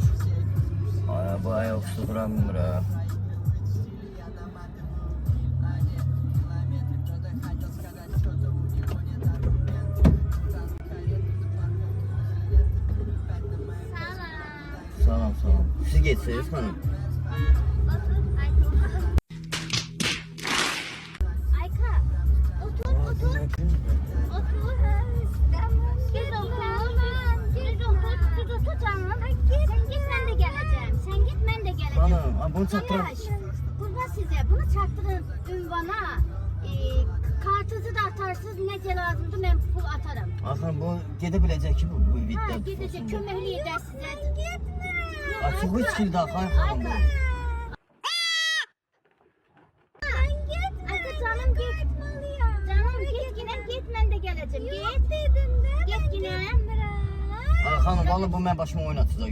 şükür. Ay, bu ayaküstü duramıyor ha. Salam. Siz geçsiniz hanım. Ayka, otur. Git otur canım. Sen git, ben de geleceğim. Hanım, bunu çaktırın. Kurban size, bunu çaktırın ünvana. Kartınızı da atarsınız, nece lazımdı, ben pul atarım. Axın bu gedebilecek ki bu Ha, videodan. gidecek, köməkli eder size. Açığı içkili daha xanım bu. Ayka canım git. Canım git yine, git, ben de geleceğim. Git. Git yine. Xanım, vallahi bu mən başıma oynatacaq.